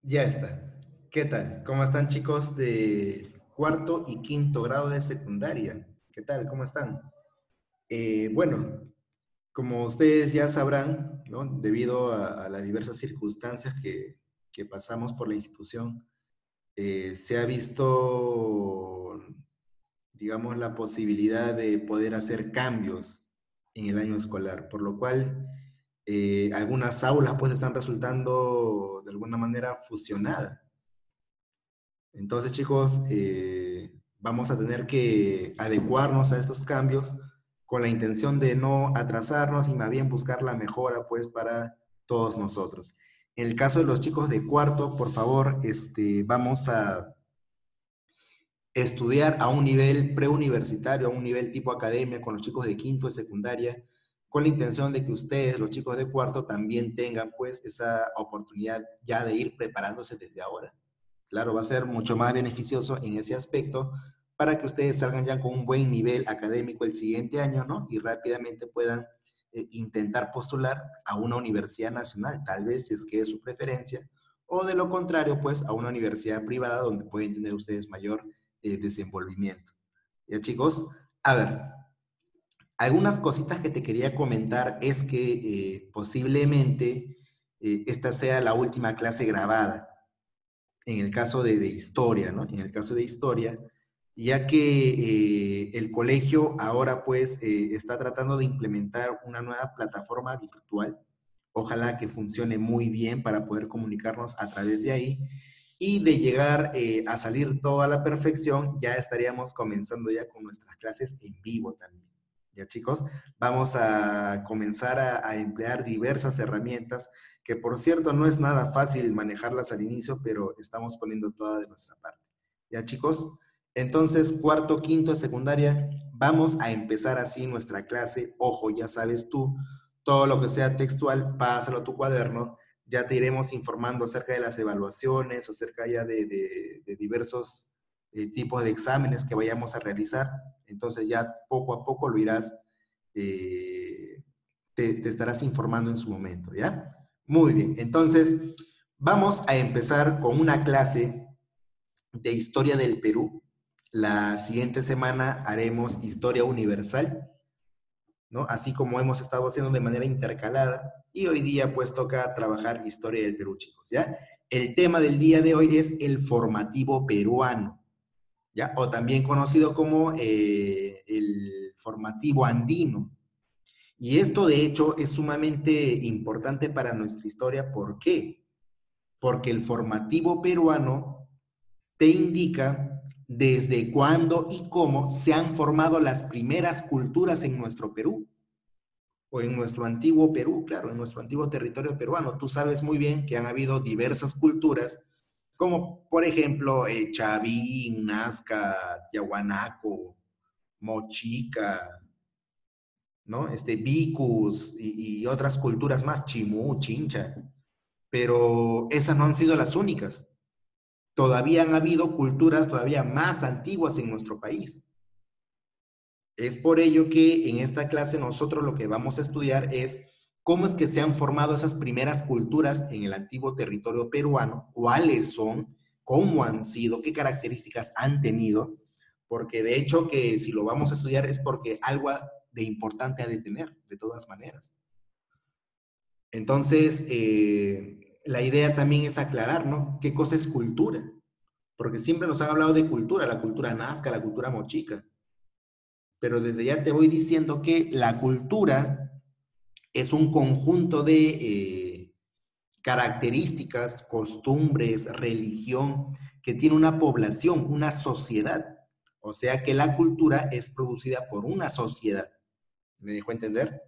Ya está. ¿Qué tal? ¿Cómo están, chicos de cuarto y quinto grado de secundaria? ¿Qué tal? ¿Cómo están? Bueno, como ustedes ya sabrán, ¿no? Debido a las diversas circunstancias que pasamos por la institución, se ha visto, digamos, la posibilidad de poder hacer cambios en el año escolar, por lo cual algunas aulas pues están resultando de alguna manera fusionadas. Entonces, chicos, vamos a tener que adecuarnos a estos cambios con la intención de no atrasarnos y más bien buscar la mejora, pues, para todos nosotros. En el caso de los chicos de cuarto, por favor, vamos a estudiar a un nivel preuniversitario, a un nivel tipo academia, con los chicos de quinto de secundaria, con la intención de que ustedes, los chicos de cuarto, también tengan, pues, esa oportunidad ya de ir preparándose desde ahora. Claro, va a ser mucho más beneficioso en ese aspecto para que ustedes salgan ya con un buen nivel académico el siguiente año, ¿no? Y rápidamente puedan intentar postular a una universidad nacional, tal vez si es que es su preferencia, o de lo contrario, pues a una universidad privada donde pueden tener ustedes mayor desenvolvimiento. Ya, chicos, a ver, algunas cositas que te quería comentar es que posiblemente esta sea la última clase grabada en el caso de historia, ¿no? En el caso de historia, ya que el colegio ahora pues está tratando de implementar una nueva plataforma virtual. Ojalá que funcione muy bien para poder comunicarnos a través de ahí y de llegar a salir toda la perfección, ya estaríamos comenzando ya con nuestras clases en vivo también. Ya chicos, vamos a comenzar a emplear diversas herramientas que por cierto no es nada fácil manejarlas al inicio, pero estamos poniendo toda de nuestra parte. Ya chicos, entonces cuarto, quinto de secundaria, vamos a empezar así nuestra clase. Ojo, ya sabes tú, todo lo que sea textual, pásalo a tu cuaderno. Ya te iremos informando acerca de las evaluaciones, acerca ya de diversos tipos de exámenes que vayamos a realizar. Entonces ya poco a poco lo irás, te estarás informando en su momento, ¿ya? Muy bien, entonces vamos a empezar con una clase de historia del Perú. La siguiente semana haremos historia universal, ¿no? Así como hemos estado haciendo de manera intercalada. Y hoy día pues toca trabajar historia del Perú, chicos, ¿ya? El tema del día de hoy es el formativo peruano, ¿ya? O también conocido como el formativo andino. Y esto de hecho es sumamente importante para nuestra historia. ¿Por qué? Porque el formativo peruano te indica desde cuándo y cómo se han formado las primeras culturas en nuestro Perú, o en nuestro antiguo Perú, claro, en nuestro antiguo territorio peruano. Tú sabes muy bien que han habido diversas culturas, como por ejemplo Chavín, Nazca, Tiahuanaco, Mochica, ¿no? Vicus y otras culturas más, Chimú, Chincha, pero esas no han sido las únicas. Todavía han habido culturas todavía más antiguas en nuestro país. Es por ello que en esta clase nosotros lo que vamos a estudiar es cómo es que se han formado esas primeras culturas en el antiguo territorio peruano, cuáles son, cómo han sido, qué características han tenido, porque de hecho que si lo vamos a estudiar es porque algo de importante ha de tener, de todas maneras. Entonces, la idea también es aclarar, ¿no? ¿Qué cosa es cultura? Porque siempre nos han hablado de cultura, la cultura nazca, la cultura mochica, pero desde ya te voy diciendo que la cultura es un conjunto de características, costumbres, religión que tiene una población, una sociedad. O sea que la cultura es producida por una sociedad. ¿Me dejo entender?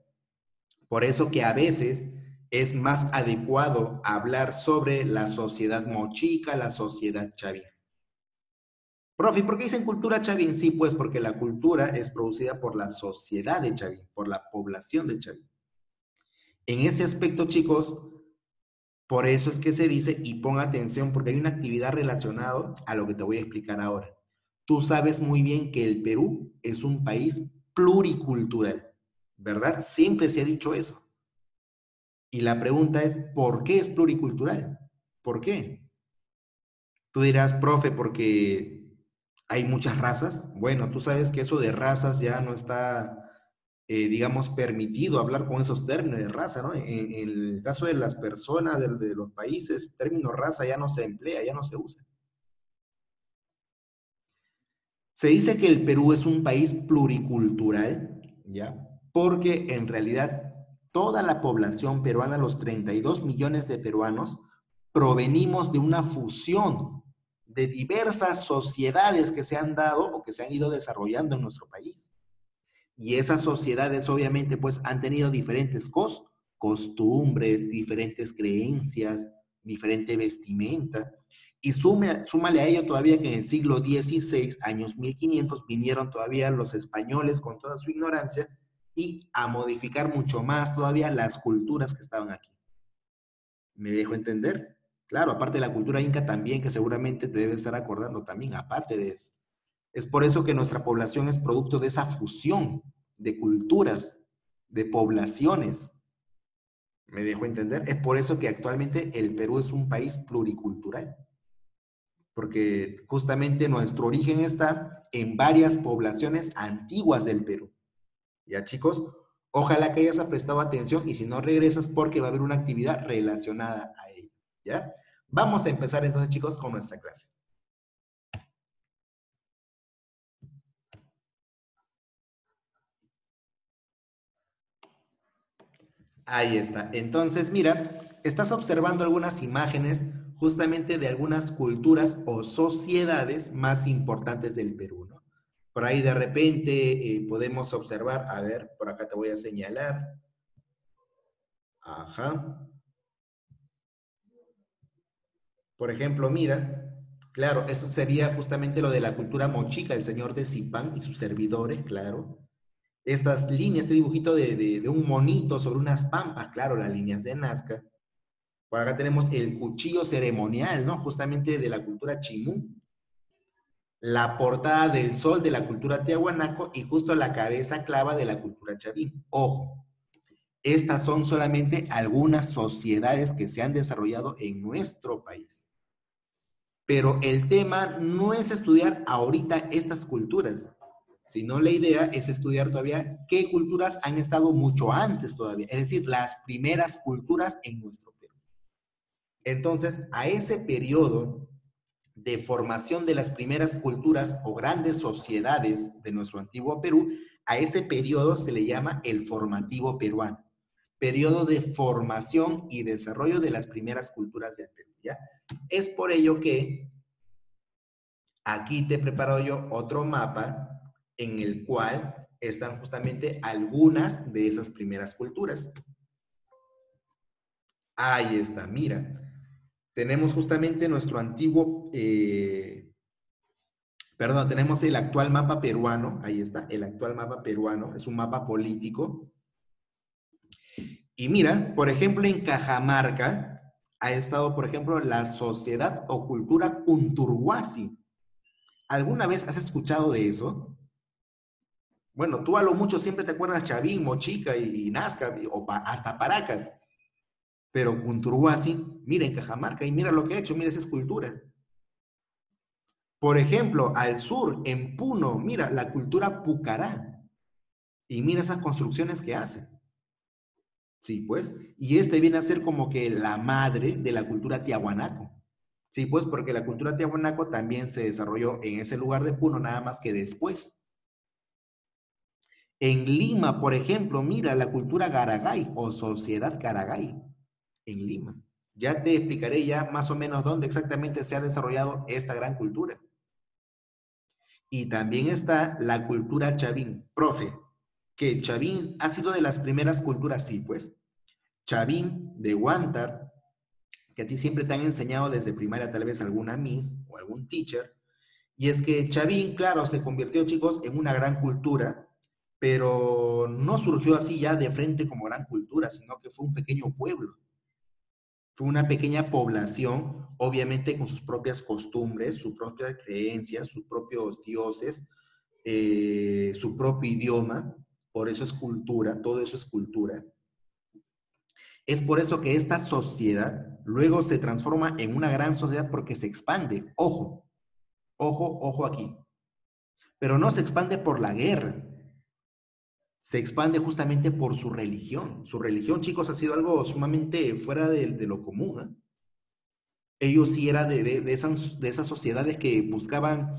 Por eso que a veces es más adecuado hablar sobre la sociedad mochica, la sociedad chavín. Profe, ¿por qué dicen cultura chavín? Sí, pues porque la cultura es producida por la sociedad de Chavín, por la población de Chavín. En ese aspecto, chicos, por eso es que se dice, y pon atención, porque hay una actividad relacionada a lo que te voy a explicar ahora. Tú sabes muy bien que el Perú es un país pluricultural, ¿verdad? Siempre se ha dicho eso. Y la pregunta es, ¿por qué es pluricultural? ¿Por qué? Tú dirás, profe, porque hay muchas razas. Bueno, tú sabes que eso de razas ya no está, digamos, permitido hablar con esos términos de raza, ¿no? En el caso de las personas, de los países, término raza ya no se emplea, ya no se usa. Se dice que el Perú es un país pluricultural, ¿ya? Porque en realidad toda la población peruana, los 32 millones de peruanos, provenimos de una fusión de diversas sociedades que se han dado o que se han ido desarrollando en nuestro país. Y esas sociedades obviamente pues han tenido diferentes costumbres, diferentes creencias, diferente vestimenta. Y súmale a ello todavía que en el siglo XVI, años 1500, vinieron todavía los españoles con toda su ignorancia y a modificar mucho más todavía las culturas que estaban aquí. ¿Me dejo entender? Claro, aparte de la cultura inca también, que seguramente te debe estar acordando también, aparte de eso. Es por eso que nuestra población es producto de esa fusión de culturas, de poblaciones. ¿Me dejo entender? Es por eso que actualmente el Perú es un país pluricultural, porque justamente nuestro origen está en varias poblaciones antiguas del Perú. ¿Ya, chicos? Ojalá que hayas prestado atención y si no regresas porque va a haber una actividad relacionada a ello. ¿Ya? Vamos a empezar entonces, chicos, con nuestra clase. Ahí está. Entonces, mira, estás observando algunas imágenes justamente de algunas culturas o sociedades más importantes del Perú, ¿no? Por ahí de repente podemos observar, a ver, por acá te voy a señalar. Ajá. Por ejemplo, mira, claro, eso sería justamente lo de la cultura mochica, el señor de Zipán y sus servidores, claro. Estas líneas, este dibujito de un monito sobre unas pampas, claro, las líneas de Nazca. Por acá tenemos el cuchillo ceremonial, ¿no? Justamente de la cultura chimú. La portada del sol de la cultura tiahuanaco y justo la cabeza clava de la cultura chavín. Ojo, estas son solamente algunas sociedades que se han desarrollado en nuestro país. Pero el tema no es estudiar ahorita estas culturas, sino la idea es estudiar todavía qué culturas han estado mucho antes todavía, es decir, las primeras culturas en nuestro Perú. Entonces, a ese periodo de formación de las primeras culturas o grandes sociedades de nuestro antiguo Perú, a ese periodo se le llama el formativo peruano, periodo de formación y desarrollo de las primeras culturas del Perú, ¿ya? Es por ello que aquí te he preparado yo otro mapa en el cual están justamente algunas de esas primeras culturas. Ahí está, mira. Tenemos justamente nuestro antiguo, perdón, tenemos el actual mapa peruano, ahí está, el actual mapa peruano, es un mapa político. Y mira, por ejemplo, en Cajamarca ha estado, por ejemplo, la sociedad o cultura Cunturhuasi. ¿Alguna vez has escuchado de eso? Bueno, tú a lo mucho siempre te acuerdas Chavín, Mochica y Nazca, hasta Paracas. Pero Cunturhuasi, mira en Cajamarca y mira lo que ha hecho, mira esa escultura. Por ejemplo, al sur, en Puno, mira la cultura Pucará. Y mira esas construcciones que hace. Sí, pues. Y este viene a ser como que la madre de la cultura tiahuanaco. Sí, pues, porque la cultura tiahuanaco también se desarrolló en ese lugar de Puno, nada más que después. En Lima, por ejemplo, mira la cultura Garagay o sociedad Garagay. En Lima. Ya te explicaré ya más o menos dónde exactamente se ha desarrollado esta gran cultura. Y también está la cultura chavín. Profe, que chavín ha sido de las primeras culturas, sí, pues. Chavín de Huántar, que a ti siempre te han enseñado desde primaria tal vez alguna miss o algún teacher. Y es que Chavín, claro, se convirtió, chicos, en una gran cultura, pero no surgió así ya de frente como gran cultura, sino que fue un pequeño pueblo. Fue una pequeña población, obviamente con sus propias costumbres, sus propias creencias, sus propios dioses, su propio idioma, por eso es cultura, todo eso es cultura. Es por eso que esta sociedad luego se transforma en una gran sociedad porque se expande. Ojo, ojo, ojo aquí. Pero no se expande por la guerra, se expande justamente por su religión. Su religión, chicos, ha sido algo sumamente fuera de lo común, ¿eh? Ellos sí eran de esas sociedades que buscaban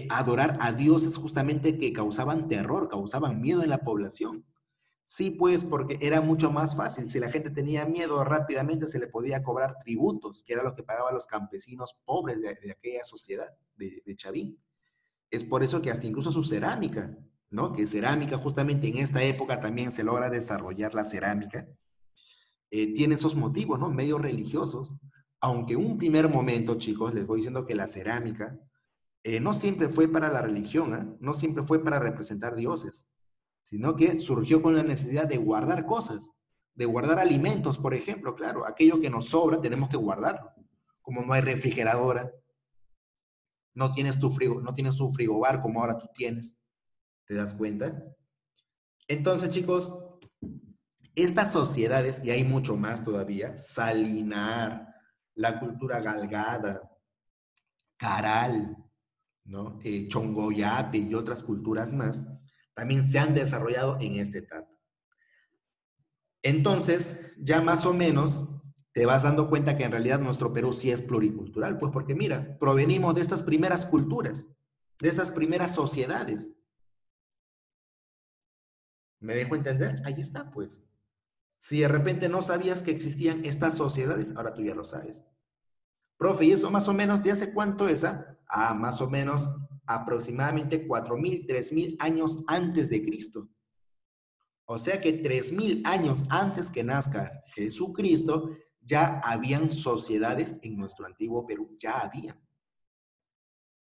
adorar a dioses justamente que causaban terror, causaban miedo en la población. Sí, pues, porque era mucho más fácil. Si la gente tenía miedo, rápidamente se le podía cobrar tributos, que era lo que pagaban los campesinos pobres de aquella sociedad de Chavín. Es por eso que hasta incluso su cerámica, ¿no? Que cerámica, justamente en esta época también se logra desarrollar la cerámica, tiene esos motivos, ¿no? Medio religiosos. Aunque un primer momento, chicos, les voy diciendo que la cerámica no siempre fue para la religión, ¿eh? No siempre fue para representar dioses, sino que surgió con la necesidad de guardar cosas, de guardar alimentos, por ejemplo, claro, aquello que nos sobra tenemos que guardarlo. Como no hay refrigeradora, no tienes un frigobar como ahora tú tienes, ¿te das cuenta? Entonces, chicos, estas sociedades, y hay mucho más todavía, Salinar, la cultura galgada, Caral, ¿no? Chongoyape y otras culturas más, también se han desarrollado en esta etapa. Entonces, ya más o menos te vas dando cuenta que en realidad nuestro Perú sí es pluricultural, pues porque mira, provenimos de estas primeras culturas, de estas primeras sociedades. ¿Me dejo entender? Ahí está, pues. Si de repente no sabías que existían estas sociedades, ahora tú ya lo sabes. Profe, ¿y eso más o menos de hace cuánto es? Más o menos aproximadamente 4.000, 3.000 años antes de Cristo. O sea que 3.000 años antes que nazca Jesucristo, ya habían sociedades en nuestro antiguo Perú, ya había.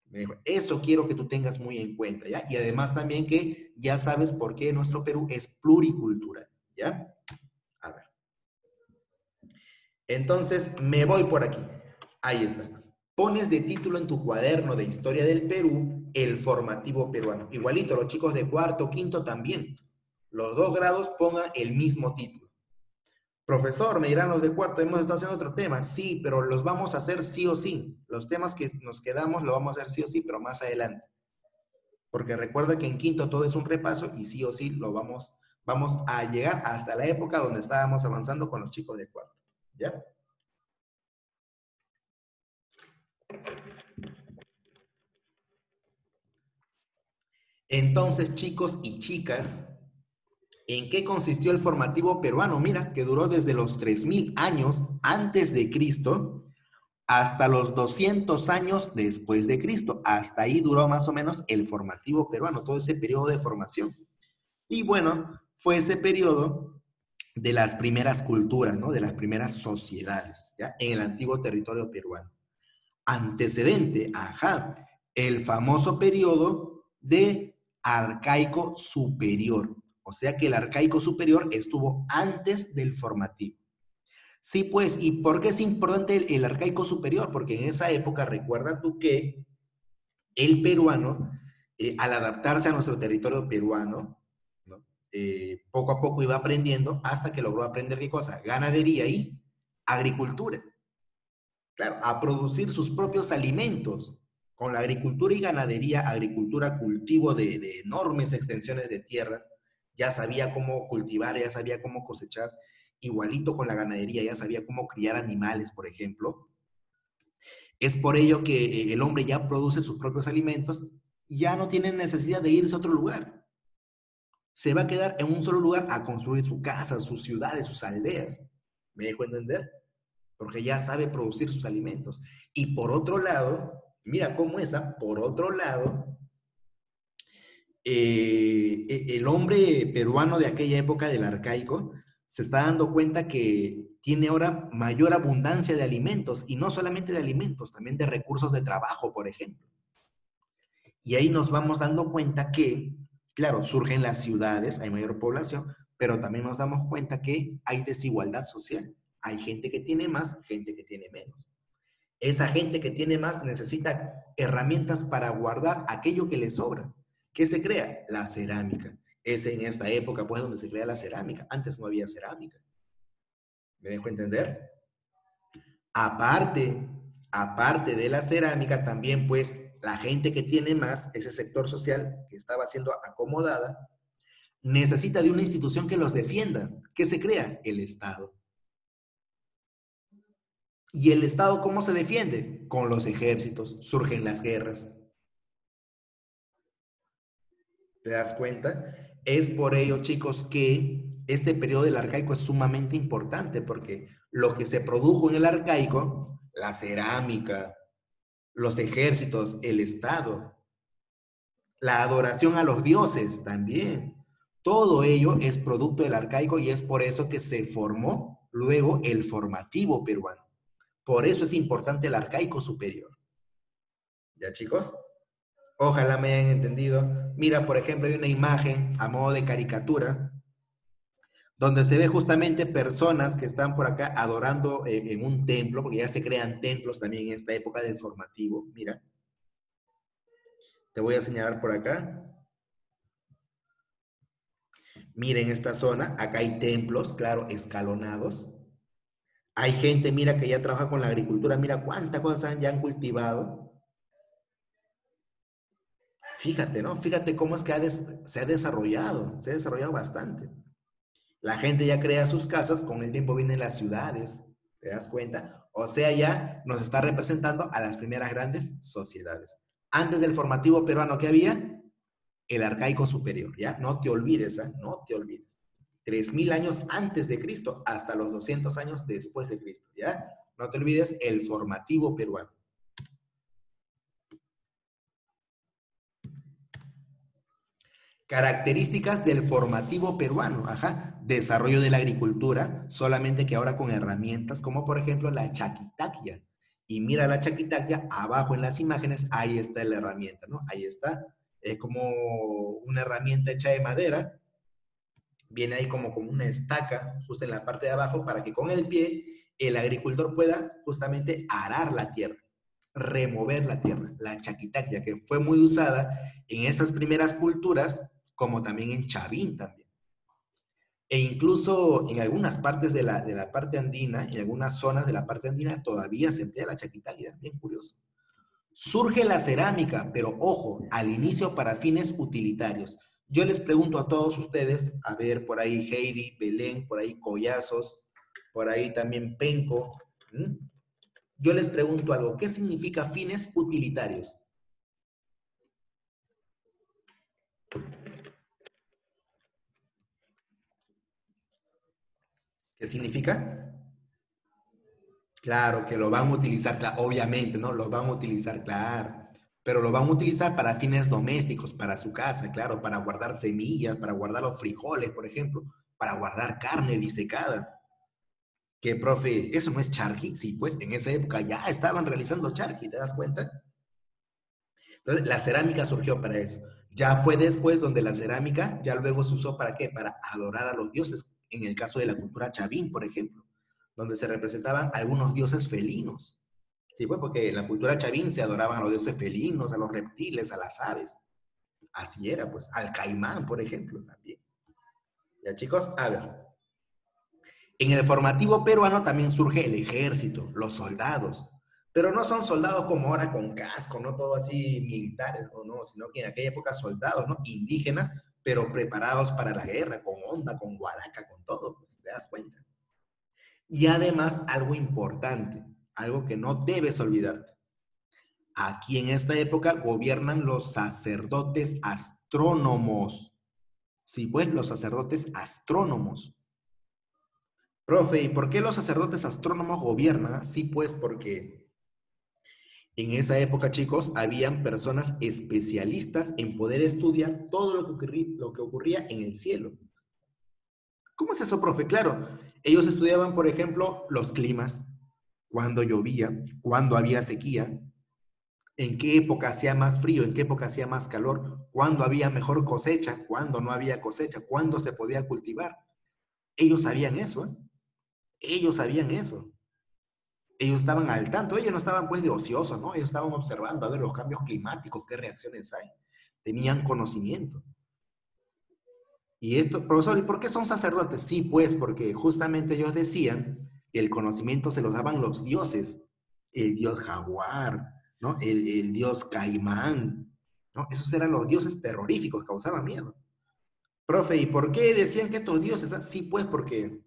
Me dijo, eso quiero que tú tengas muy en cuenta, ¿ya? Y además también que ya sabes por qué nuestro Perú es pluricultural, ¿ya? A ver. Entonces, me voy por aquí. Ahí está. Pones de título en tu cuaderno de historia del Perú el formativo peruano. Igualito, los chicos de cuarto, quinto también. Los 2 grados pongan el mismo título. Profesor, me dirán los de cuarto, hemos estado haciendo otro tema. Sí, pero los vamos a hacer sí o sí. Los temas que nos quedamos lo vamos a hacer sí o sí, pero más adelante. Porque recuerda que en quinto todo es un repaso y sí o sí vamos a llegar hasta la época donde estábamos avanzando con los chicos de cuarto. ¿Ya? Entonces, chicos y chicas, ¿en qué consistió el formativo peruano? Mira, que duró desde los 3.000 años antes de Cristo hasta los 200 años después de Cristo. Hasta ahí duró más o menos el formativo peruano, todo ese periodo de formación. Y bueno, fue ese periodo de las primeras culturas, ¿no? De las primeras sociedades, ¿ya? En el antiguo territorio peruano. Antecedente, ajá, el famoso periodo de arcaico superior. O sea que el arcaico superior estuvo antes del formativo. Sí, pues, ¿y por qué es importante el arcaico superior? Porque en esa época, recuerda tú que el peruano, al adaptarse a nuestro territorio peruano, ¿no? Poco a poco iba aprendiendo hasta que logró aprender qué cosa, ganadería y agricultura. Claro, a producir sus propios alimentos. Con la agricultura y ganadería, agricultura, cultivo de enormes extensiones de tierra, ya sabía cómo cultivar, ya sabía cómo cosechar, igualito con la ganadería, ya sabía cómo criar animales, por ejemplo. Es por ello que el hombre ya produce sus propios alimentos, ya no tiene necesidad de irse a otro lugar. Se va a quedar en un solo lugar a construir su casa, sus ciudades, sus aldeas. ¿Me dejo entender? Porque ya sabe producir sus alimentos. Y por otro lado, mira cómo esa, por otro lado, el hombre peruano de aquella época del arcaico se está dando cuenta que tiene ahora mayor abundancia de alimentos, y no solamente de alimentos, también de recursos de trabajo, por ejemplo. Y ahí nos vamos dando cuenta que, claro, surgen las ciudades, hay mayor población, pero también nos damos cuenta que hay desigualdad social. Hay gente que tiene más, gente que tiene menos. Esa gente que tiene más necesita herramientas para guardar aquello que le sobra. ¿Qué se crea? La cerámica. Es en esta época, pues, donde se crea la cerámica. Antes no había cerámica. ¿Me dejo entender? Aparte, aparte de la cerámica, también pues la gente que tiene más, ese sector social que estaba siendo acomodada, necesita de una institución que los defienda. ¿Qué se crea? El Estado. ¿Y el Estado cómo se defiende? Con los ejércitos, surgen las guerras. ¿Te das cuenta? Es por ello, chicos, que este periodo del arcaico es sumamente importante porque lo que se produjo en el arcaico, la cerámica, los ejércitos, el Estado, la adoración a los dioses también, todo ello es producto del arcaico y es por eso que se formó luego el formativo peruano. Por eso es importante el arcaico superior. ¿Ya, chicos? Ojalá me hayan entendido. Mira, por ejemplo, hay una imagen a modo de caricatura donde se ve justamente personas que están por acá adorando en un templo, porque ya se crean templos también en esta época del formativo. Mira, te voy a señalar por acá. Miren esta zona, acá hay templos, claro, escalonados. Hay gente, mira, que ya trabaja con la agricultura, mira cuántas cosas ya han cultivado. Fíjate, ¿no? Fíjate cómo es que se ha desarrollado bastante. La gente ya crea sus casas, con el tiempo vienen las ciudades, ¿te das cuenta? O sea, ya nos está representando a las primeras grandes sociedades. Antes del formativo peruano que había, el arcaico superior, ¿ya? No te olvides, ¿eh? No te olvides. 3000 años antes de Cristo hasta los 200 años después de Cristo, ¿ya? No te olvides el formativo peruano. Características del formativo peruano, ajá, desarrollo de la agricultura, solamente que ahora con herramientas como por ejemplo la chaquitaquia. Y mira la chaquitaquia, abajo en las imágenes, ahí está la herramienta, ¿no? Ahí está, es como una herramienta hecha de madera, viene ahí como una estaca justo en la parte de abajo para que con el pie el agricultor pueda justamente arar la tierra, remover la tierra, la chaquitaquia, que fue muy usada en estas primeras culturas, como también en Chavín también. E incluso en algunas partes de la parte andina, en algunas zonas de la parte andina, todavía se emplea la chaquitaquia, bien curioso. Surge la cerámica, pero ojo, al inicio para fines utilitarios. Yo les pregunto a todos ustedes, a ver, por ahí Heidi, Belén, por ahí Collazos, por ahí también Penco. ¿Mm? Yo les pregunto algo, ¿qué significa fines utilitarios? ¿Qué significa? Claro, que lo van a utilizar, obviamente, ¿no? Lo van a utilizar, claro. Pero lo van a utilizar para fines domésticos, para su casa, claro, para guardar semillas, para guardar los frijoles, por ejemplo, para guardar carne disecada. Que, profe, ¿eso no es charqui? Sí, pues en esa época ya estaban realizando charqui, ¿te das cuenta? Entonces, la cerámica surgió para eso. Ya fue después donde la cerámica ya luego se usó para qué? Para adorar a los dioses. En el caso de la cultura chavín, por ejemplo, donde se representaban algunos dioses felinos. Sí, pues porque en la cultura chavín se adoraban a los dioses felinos, a los reptiles, a las aves. Así era, pues, al caimán, por ejemplo, también. Ya, chicos, a ver. En el formativo peruano también surge el ejército, los soldados, pero no son soldados como ahora con casco, no todo así militares, no, sino que en aquella época soldados, ¿no? Indígenas, pero preparados para la guerra, con onda, con guaraca, con todo, pues, te das cuenta. Y además algo importante, algo que no debes olvidarte. Aquí en esta época gobiernan los sacerdotes astrónomos. Sí, pues los sacerdotes astrónomos. Profe, ¿y por qué los sacerdotes astrónomos gobiernan? Sí, pues porque en esa época, chicos, habían personas especialistas en poder estudiar todo lo que ocurría en el cielo. ¿Cómo es eso, profe? Claro, ellos estudiaban, por ejemplo, los climas, cuándo llovía, cuándo había sequía, en qué época hacía más frío, en qué época hacía más calor, cuándo había mejor cosecha, cuándo no había cosecha, cuándo se podía cultivar. Ellos sabían eso, ¿eh? Ellos sabían eso. Ellos estaban al tanto, ellos no estaban pues de ociosos, ¿no? Ellos estaban observando a ver los cambios climáticos, qué reacciones hay. Tenían conocimiento. Y esto, profesor, ¿y por qué son sacerdotes? Sí, pues porque justamente ellos decían el conocimiento se lo daban los dioses, el dios jaguar, ¿no? El dios caimán, ¿no? Esos eran los dioses terroríficos, causaban miedo. Profe, ¿y por qué decían que estos dioses? Sí, pues porque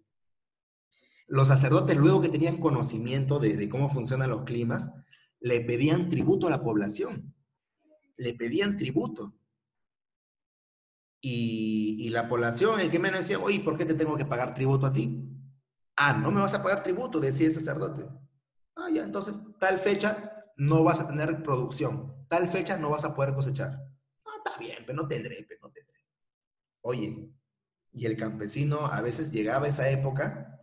los sacerdotes, luego que tenían conocimiento de cómo funcionan los climas, le pedían tributo a la población, le pedían tributo. Y la población, el que menos decía, oye, ¿por qué te tengo que pagar tributo a ti? Ah, no me vas a pagar tributo, decía el sacerdote. Ah, ya, entonces tal fecha no vas a tener producción, tal fecha no vas a poder cosechar. Ah, está bien, pero no tendré, pero no tendré. Oye, y el campesino a veces llegaba a esa época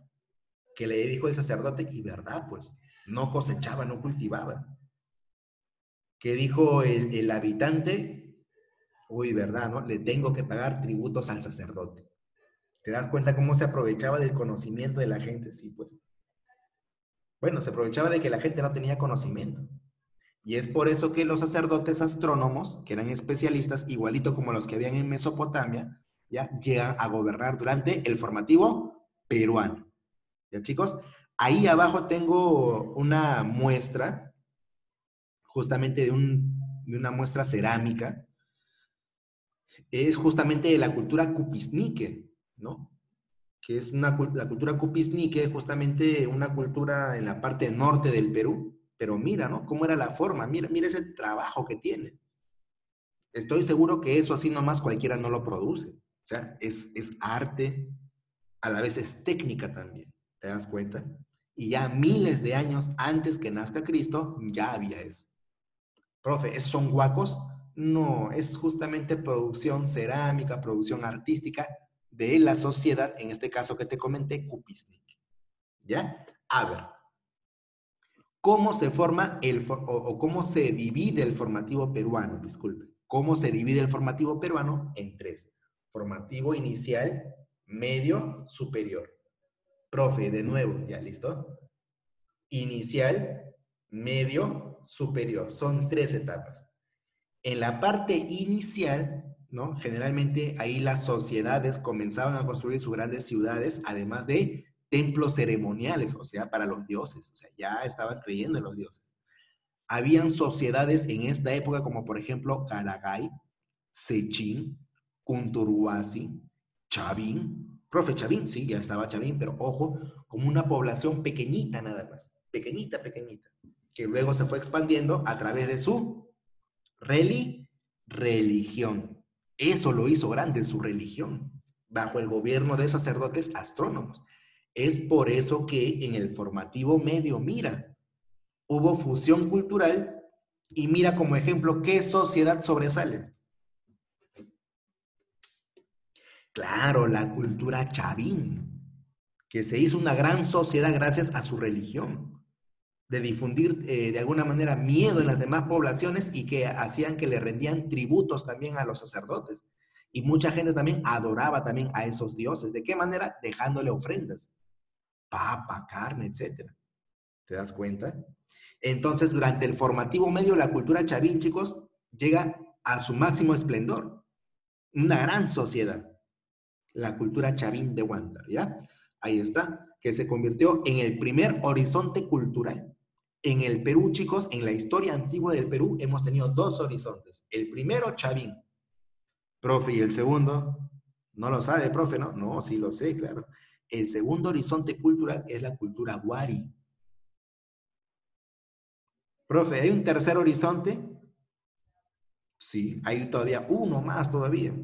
que le dijo el sacerdote, y verdad, pues, no cosechaba, no cultivaba. Que dijo el habitante, uy, verdad, ¿no? Le tengo que pagar tributos al sacerdote. ¿Te das cuenta cómo se aprovechaba del conocimiento de la gente? Sí, pues. Bueno, se aprovechaba de que la gente no tenía conocimiento. Y es por eso que los sacerdotes astrónomos, que eran especialistas, igualito como los que habían en Mesopotamia, ya llegan a gobernar durante el formativo peruano. ¿Ya, chicos? Ahí abajo tengo una muestra, justamente de una muestra cerámica, es justamente de la cultura cupisnique, ¿no? Que es la cultura cupisnique, justamente una cultura en la parte norte del Perú, pero mira, ¿no? Cómo era la forma, mira, mira ese trabajo que tiene. Estoy seguro que eso así nomás cualquiera no lo produce. O sea, es arte, a la vez es técnica también, ¿te das cuenta? Y ya miles de años antes que nazca Cristo, ya había eso. Profe, ¿esos son huacos? No, es justamente producción cerámica, producción artística de la sociedad, en este caso que te comenté, Cupisnic. ¿Ya? A ver, ¿cómo se forma o cómo se divide el formativo peruano? Disculpe. ¿Cómo se divide el formativo peruano? En tres. Formativo inicial, medio, superior. Profe, de nuevo, ¿ya listo? Inicial, medio, superior. Son tres etapas. En la parte inicial, ¿no? Generalmente ahí las sociedades comenzaban a construir sus grandes ciudades, además de templos ceremoniales, o sea, para los dioses, o sea, ya estaban creyendo en los dioses. Habían sociedades en esta época como por ejemplo Caragay, Sechín, Cunturhuasi, Chavín. Profe, Chavín, sí, ya estaba Chavín, pero ojo, como una población pequeñita nada más, pequeñita, pequeñita, que luego se fue expandiendo a través de su religión. Eso lo hizo grande, su religión, bajo el gobierno de sacerdotes astrónomos. Es por eso que en el formativo medio, mira, hubo fusión cultural y mira como ejemplo qué sociedad sobresale. Claro, la cultura chavín, que se hizo una gran sociedad gracias a su religión, de difundir de alguna manera miedo en las demás poblaciones y que hacían que le rendían tributos también a los sacerdotes. Y mucha gente también adoraba también a esos dioses. ¿De qué manera? Dejándole ofrendas, papa, carne, etcétera. ¿Te das cuenta? Entonces, durante el formativo medio, la cultura chavín, chicos, llega a su máximo esplendor. Una gran sociedad, la cultura chavín de Huántar, ¿ya? Ahí está, que se convirtió en el primer horizonte cultural. En el Perú, chicos, en la historia antigua del Perú, hemos tenido dos horizontes. El primero, chavín. Profe, ¿y el segundo? No lo sabe, profe, ¿no? No, sí lo sé, claro. El segundo horizonte cultural es la cultura Wari. Profe, ¿hay un tercer horizonte? Sí, hay todavía uno más todavía.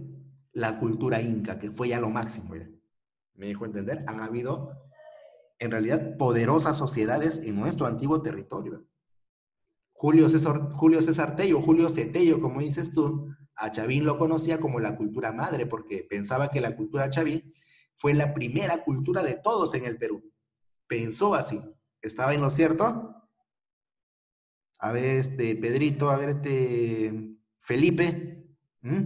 La cultura inca, que fue ya lo máximo ya. ¿Me dejo entender? Han habido, en realidad, poderosas sociedades en nuestro antiguo territorio. Julio César Tello, Julio Cetello, como dices tú, a Chavín lo conocía como la cultura madre, porque pensaba que la cultura Chavín fue la primera cultura de todos en el Perú. Pensó así. ¿Estaba en lo cierto? A ver, Pedrito, a ver, Felipe. ¿Mm?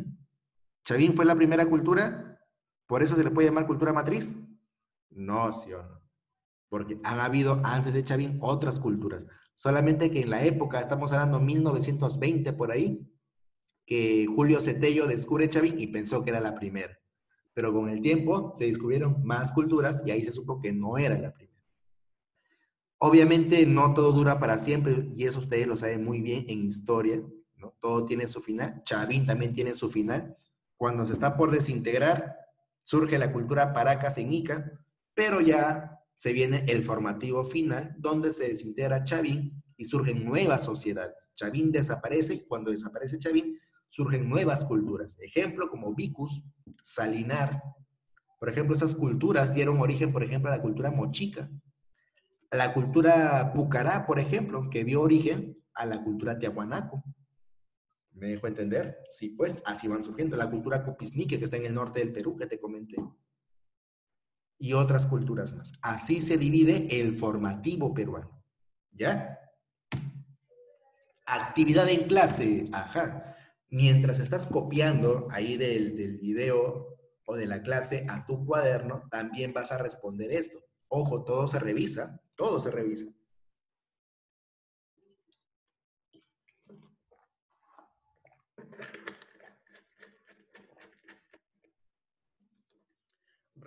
¿Chavín fue la primera cultura? ¿Por eso se le puede llamar cultura matriz? No, sí o no. Porque han habido antes de Chavín otras culturas. Solamente que en la época, estamos hablando 1920 por ahí, que Julio Cetello descubre Chavín y pensó que era la primera. Pero con el tiempo se descubrieron más culturas y ahí se supo que no era la primera. Obviamente no todo dura para siempre, y eso ustedes lo saben muy bien en historia, ¿no? Todo tiene su final. Chavín también tiene su final. Cuando se está por desintegrar, surge la cultura Paracas en Ica, pero ya se viene el formativo final, donde se desintegra Chavín y surgen nuevas sociedades. Chavín desaparece y cuando desaparece Chavín, surgen nuevas culturas. Ejemplo como Vicus, Salinar. Por ejemplo, esas culturas dieron origen, por ejemplo, a la cultura mochica, la cultura Pucará, por ejemplo, que dio origen a la cultura Tiahuanaco. ¿Me dejo entender? Sí, pues así van surgiendo. La cultura Cupisnique, que está en el norte del Perú, que te comenté. Y otras culturas más. Así se divide el formativo peruano. ¿Ya? Actividad en clase. Ajá. Mientras estás copiando ahí del video o de la clase a tu cuaderno, también vas a responder esto. Ojo, todo se revisa. Todo se revisa.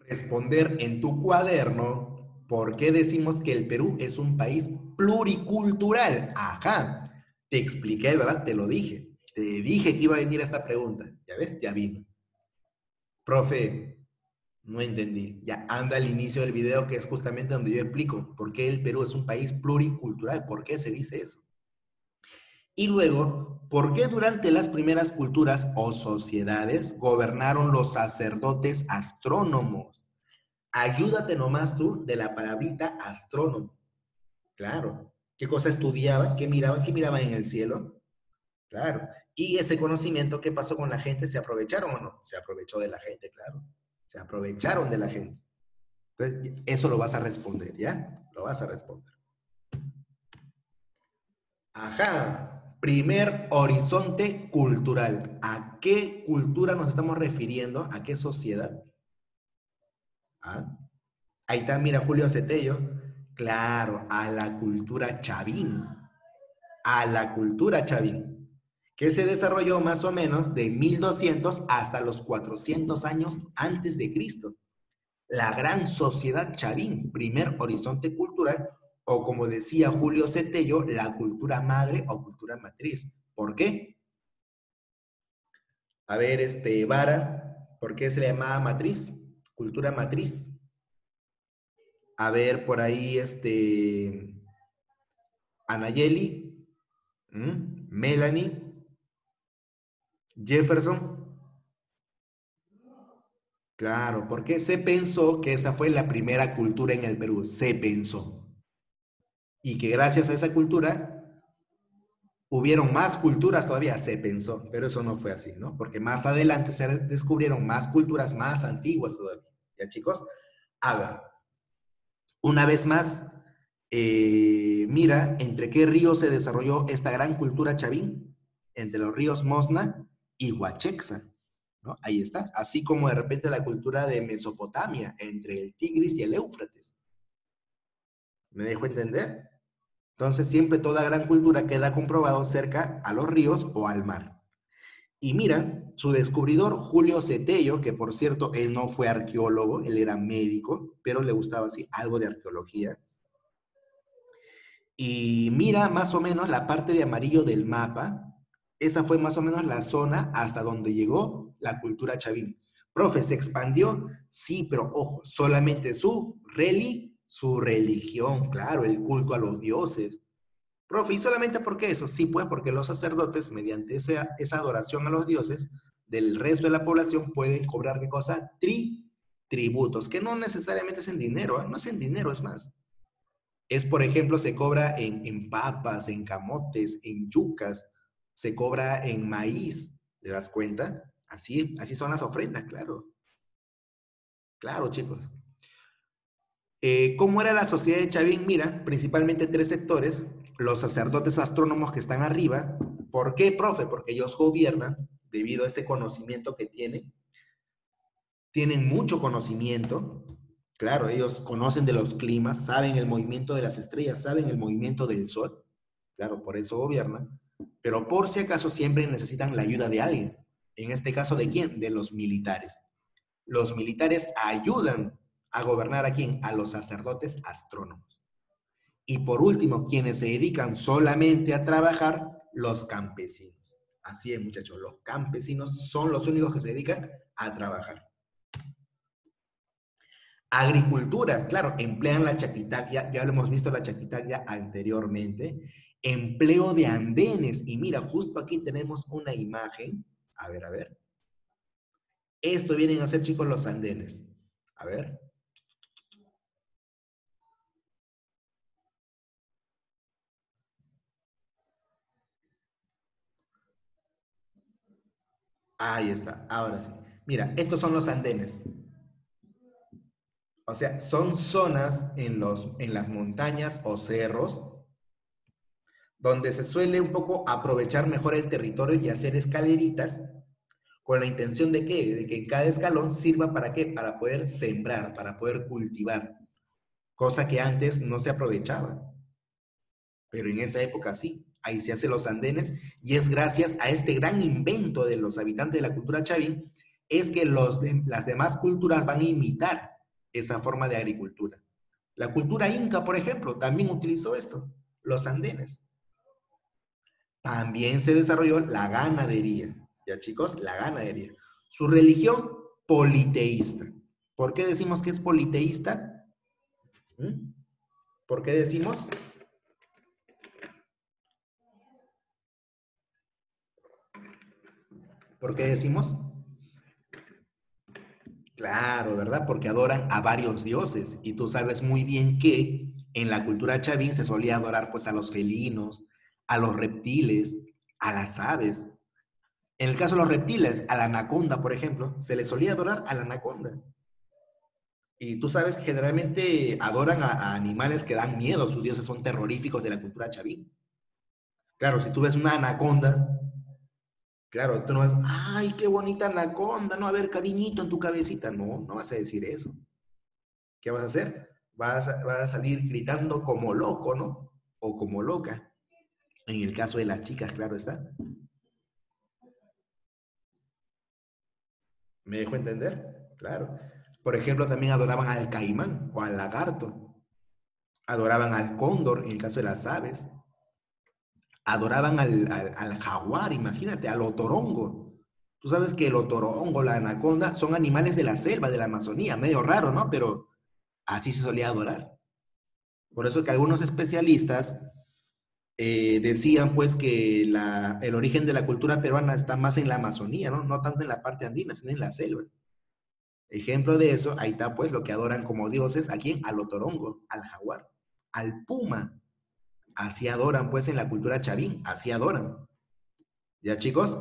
Responder en tu cuaderno por qué decimos que el Perú es un país pluricultural. Ajá, te expliqué, ¿verdad? Te lo dije. Te dije que iba a venir esta pregunta. ¿Ya ves? Ya vino. Profe, no entendí. Ya anda al inicio del video que es justamente donde yo explico por qué el Perú es un país pluricultural. ¿Por qué se dice eso? Y luego, ¿por qué durante las primeras culturas o sociedades gobernaron los sacerdotes astrónomos? Ayúdate nomás tú de la palabrita astrónomo. Claro. ¿Qué cosa estudiaban? ¿Qué miraban? ¿Qué miraban en el cielo? Claro. Y ese conocimiento, ¿qué pasó con la gente? ¿Se aprovecharon o no? Se aprovechó de la gente, claro. Se aprovecharon de la gente. Entonces, eso lo vas a responder, ¿ya? Lo vas a responder. Ajá. Primer horizonte cultural. ¿A qué cultura nos estamos refiriendo? ¿A qué sociedad? ¿Ah? Ahí está, mira, Julio Cetello. Claro, a la cultura chavín. A la cultura chavín. Que se desarrolló más o menos de 1200 hasta los 400 años antes de Cristo. La gran sociedad chavín, primer horizonte cultural, o como decía Julio Cetello, la cultura madre o cultura matriz. ¿Por qué? A ver, Vara, ¿por qué se le llamaba matriz? Cultura matriz. A ver, por ahí, Anayeli, Melanie, Jefferson. Claro, porque se pensó que esa fue la primera cultura en el Perú. Se pensó. Y que gracias a esa cultura hubieron más culturas todavía, se pensó. Pero eso no fue así, ¿no? Porque más adelante se descubrieron más culturas más antiguas todavía. ¿Ya, chicos? A ver, una vez más, mira, ¿entre qué ríos se desarrolló esta gran cultura chavín? Entre los ríos Mosna y Huachexa, ¿no? Ahí está. Así como de repente la cultura de Mesopotamia, entre el Tigris y el Éufrates. ¿Me dejo entender? Entonces, siempre toda gran cultura queda comprobado cerca a los ríos o al mar. Y mira, su descubridor, Julio Cetello, que por cierto, él no fue arqueólogo, él era médico, pero le gustaba así algo de arqueología. Y mira más o menos la parte de amarillo del mapa. Esa fue más o menos la zona hasta donde llegó la cultura chavín. Profe, ¿se expandió? Sí, pero ojo, solamente su religión, claro, el culto a los dioses. Profe, ¿y solamente por qué eso? Sí, pues porque los sacerdotes, mediante esa adoración a los dioses, del resto de la población pueden cobrar, ¿qué cosa? Tributos, que no necesariamente es en dinero, ¿eh? No es en dinero, es más. Es, por ejemplo, se cobra en papas, en camotes, en yucas, se cobra en maíz, ¿te das cuenta? Así son las ofrendas, claro. Claro, chicos. ¿Cómo era la sociedad de Chavín? Mira, principalmente tres sectores. Los sacerdotes astrónomos que están arriba. ¿Por qué, profe? Porque ellos gobiernan debido a ese conocimiento que tienen. Tienen mucho conocimiento. Claro, ellos conocen de los climas, saben el movimiento de las estrellas, saben el movimiento del sol. Claro, por eso gobiernan. Pero por si acaso siempre necesitan la ayuda de alguien. En este caso, ¿de quién? De los militares. Los militares ayudan a gobernar a quién? A los sacerdotes astrónomos. Y por último, quienes se dedican solamente a trabajar, los campesinos. Así es, muchachos, los campesinos son los únicos que se dedican a trabajar. Agricultura, claro, emplean la chaquitacya, ya lo hemos visto la chaquitacya anteriormente. Empleo de andenes, y mira, justo aquí tenemos una imagen. A ver, a ver. Esto vienen a ser, chicos, los andenes. A ver. Ahí está, ahora sí. Mira, estos son los andenes. O sea, son zonas en las montañas o cerros donde se suele un poco aprovechar mejor el territorio y hacer escaleritas con la intención de ¿qué? De que en cada escalón sirva para qué, para poder sembrar, para poder cultivar, cosa que antes no se aprovechaba, pero en esa época sí, ahí se hacen los andenes y es gracias a este gran invento de los habitantes de la cultura chavín, es que las demás culturas van a imitar esa forma de agricultura. La cultura inca, por ejemplo, también utilizó esto, los andenes. También se desarrolló la ganadería. Ya chicos, la ganadería. Su religión, politeísta. ¿Por qué decimos que es politeísta? ¿Mm? ¿Por qué decimos? ¿Por qué decimos? Claro, ¿verdad? Porque adoran a varios dioses. Y tú sabes muy bien que en la cultura chavín se solía adorar pues a los felinos, a los reptiles, a las aves. En el caso de los reptiles, a la anaconda, por ejemplo, se le solía adorar a la anaconda. Y tú sabes que generalmente adoran a animales que dan miedo, sus dioses son terroríficos de la cultura chavín. Claro, si tú ves una anaconda, claro, tú no vas, ay, qué bonita anaconda, no, a ver, cariñito en tu cabecita. No, no vas a decir eso. ¿Qué vas a hacer? Vas a salir gritando como loco, ¿no? O como loca. En el caso de las chicas, claro está. ¿Me dejo entender? Claro. Por ejemplo, también adoraban al caimán o al lagarto. Adoraban al cóndor en el caso de las aves. Adoraban al jaguar, imagínate, al otorongo. Tú sabes que el otorongo, la anaconda, son animales de la selva, de la Amazonía, medio raro, ¿no? Pero así se solía adorar. Por eso que algunos especialistas decían pues que el origen de la cultura peruana está más en la Amazonía, ¿no? No tanto en la parte andina, sino en la selva. Ejemplo de eso, ahí está pues lo que adoran como dioses, ¿a quién? Al otorongo, al jaguar, al puma. Así adoran pues en la cultura chavín, así adoran. ¿Ya chicos?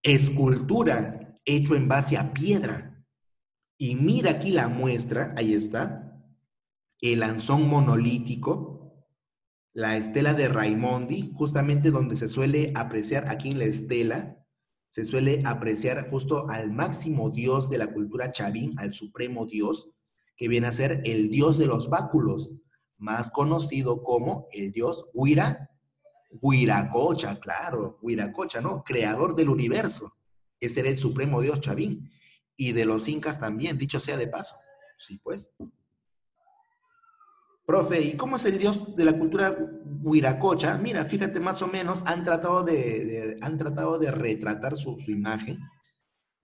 Escultura hecho en base a piedra. Y mira aquí la muestra, ahí está, el anzón monolítico, la estela de Raimondi, justamente donde se suele apreciar aquí en la estela, se suele apreciar justo al máximo dios de la cultura chavín, al supremo dios, que viene a ser el dios de los báculos, más conocido como el dios Huiracocha, claro, Huiracocha, ¿no? Creador del universo. Ese era el supremo dios chavín. Y de los incas también, dicho sea de paso. Sí, pues. Profe, ¿y cómo es el dios de la cultura huiracocha? Mira, fíjate, más o menos han tratado de retratar su imagen.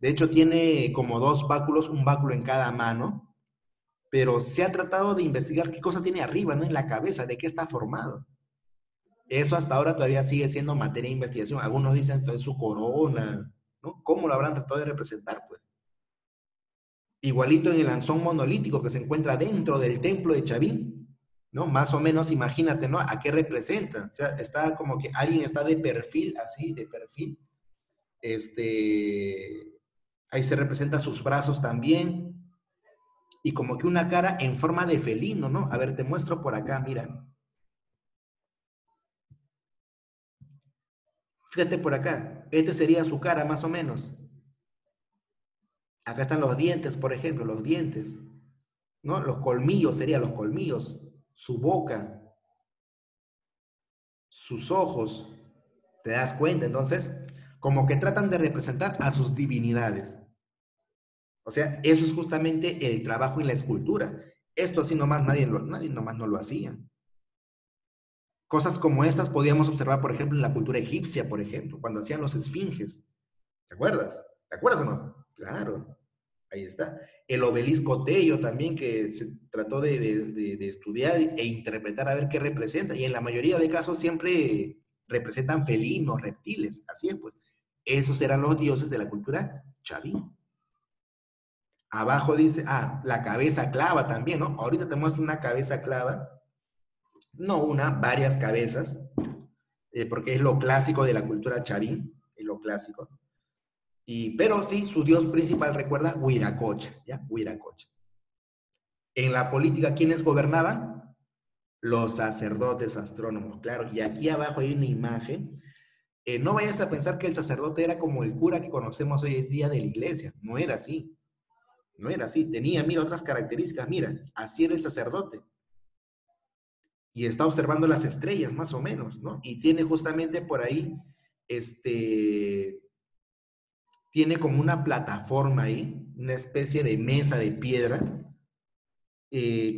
De hecho, tiene como dos báculos, un báculo en cada mano, pero se ha tratado de investigar qué cosa tiene arriba, ¿no? En la cabeza, de qué está formado. Eso hasta ahora todavía sigue siendo materia de investigación. Algunos dicen entonces su corona, ¿no? ¿Cómo lo habrán tratado de representar, pues? Igualito en el anzón monolítico que se encuentra dentro del templo de Chavín, ¿no? Más o menos imagínate, ¿no? ¿A qué representa? O sea, está como que alguien está de perfil, así, de perfil. Ahí se representa sus brazos también. Y como que una cara en forma de felino, ¿no? A ver, te muestro por acá, mira. Fíjate por acá. Este sería su cara, más o menos. Acá están los dientes, por ejemplo, los dientes, ¿no? Los colmillos serían los colmillos, su boca, sus ojos. ¿Te das cuenta? Entonces, como que tratan de representar a sus divinidades. O sea, eso es justamente el trabajo en la escultura. Esto así nomás nadie nomás no lo hacía. Cosas como estas podíamos observar, por ejemplo, en la cultura egipcia, por ejemplo, cuando hacían los esfinges. ¿Te acuerdas? ¿Te acuerdas o no? Claro, ahí está. El obelisco Tello también, que se trató de estudiar e interpretar a ver qué representa. Y en la mayoría de casos siempre representan felinos, reptiles. Así es, pues. Esos eran los dioses de la cultura chavín. Abajo dice, la cabeza clava también, ¿no? Ahorita te muestro una cabeza clava. No una, varias cabezas, porque es lo clásico de la cultura chavín, es lo clásico. Pero sí, su dios principal, recuerda, Huiracocha, ¿ya? Huiracocha. En la política, ¿quiénes gobernaban? Los sacerdotes astrónomos, claro. Y aquí abajo hay una imagen. No vayas a pensar que el sacerdote era como el cura que conocemos hoy en día de la iglesia. No era así. No era así. Tenía, mira, otras características. Mira, así era el sacerdote. Y está observando las estrellas, más o menos, ¿no? Y tiene justamente por ahí, tiene como una plataforma ahí, una especie de mesa de piedra,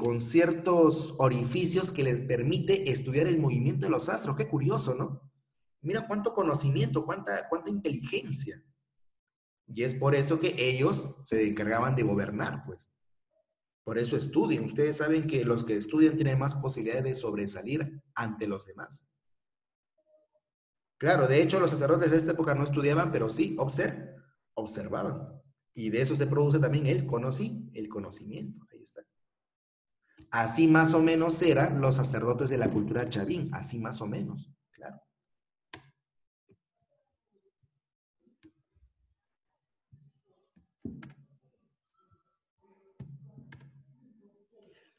con ciertos orificios que les permite estudiar el movimiento de los astros. Qué curioso, ¿no? Mira cuánto conocimiento, cuánta inteligencia. Y es por eso que ellos se encargaban de gobernar, pues. Por eso estudian. Ustedes saben que los que estudian tienen más posibilidades de sobresalir ante los demás. Claro, de hecho los sacerdotes de esta época no estudiaban, pero sí observaban. Y de eso se produce también el conocimiento. Ahí está. Así más o menos eran los sacerdotes de la cultura chavín, así más o menos, claro.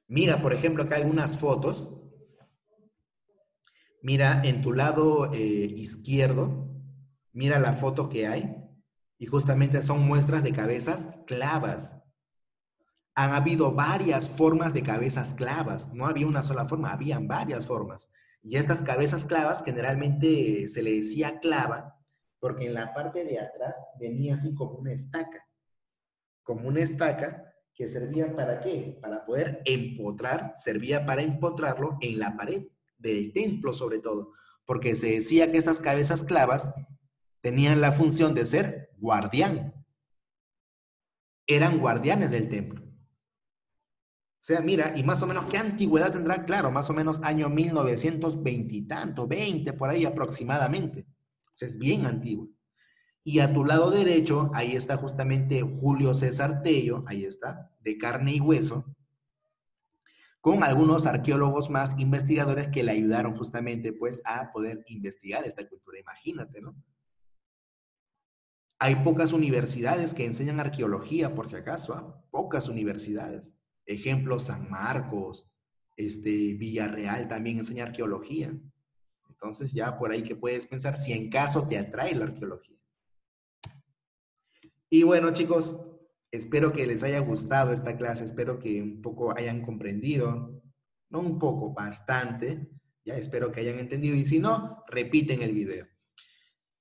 Mira, por ejemplo, acá hay unas fotos. Mira, en tu lado izquierdo, mira la foto que hay. Y justamente son muestras de cabezas clavas. Han habido varias formas de cabezas clavas. No había una sola forma, habían varias formas. Y estas cabezas clavas generalmente se le decía clava porque en la parte de atrás venía así como una estaca que servía para qué? Para poder empotrar, servía para empotrarlo en la pared del templo sobre todo, porque se decía que estas cabezas clavas tenían la función de ser guardián, eran guardianes del templo. O sea, mira, y más o menos, ¿qué antigüedad tendrá? Claro, más o menos año 1920 y tanto, 20 por ahí aproximadamente. O sea, es bien antiguo. Y a tu lado derecho, ahí está justamente Julio César Tello, ahí está, de carne y hueso, con algunos arqueólogos más investigadores que le ayudaron justamente pues a poder investigar esta cultura. Imagínate, ¿no? Hay pocas universidades que enseñan arqueología, por si acaso, ¿eh? Pocas universidades. Ejemplo, San Marcos, Villarreal también enseña arqueología. Entonces ya por ahí que puedes pensar si en caso te atrae la arqueología. Y bueno, chicos, espero que les haya gustado esta clase, espero que un poco hayan comprendido, no un poco, bastante, ya espero que hayan entendido y si no, repiten el video.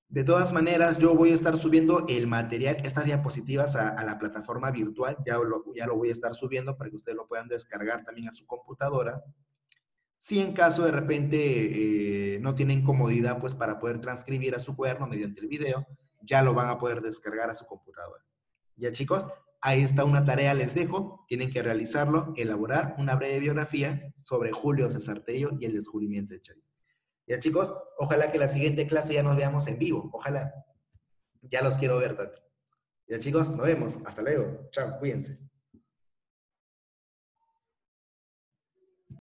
De todas maneras, yo voy a estar subiendo el material, estas diapositivas a la plataforma virtual, ya lo voy a estar subiendo para que ustedes lo puedan descargar también a su computadora. Si en caso de repente no tienen comodidad pues para poder transcribir a su cuaderno mediante el video, ya lo van a poder descargar a su computadora. Ya chicos, ahí está una tarea, les dejo, tienen que realizarlo, elaborar una breve biografía sobre Julio César Tello y el descubrimiento de Chavín. Ya chicos, ojalá que la siguiente clase ya nos veamos en vivo, ojalá, ya los quiero ver también. Ya chicos, nos vemos, hasta luego, chao, cuídense.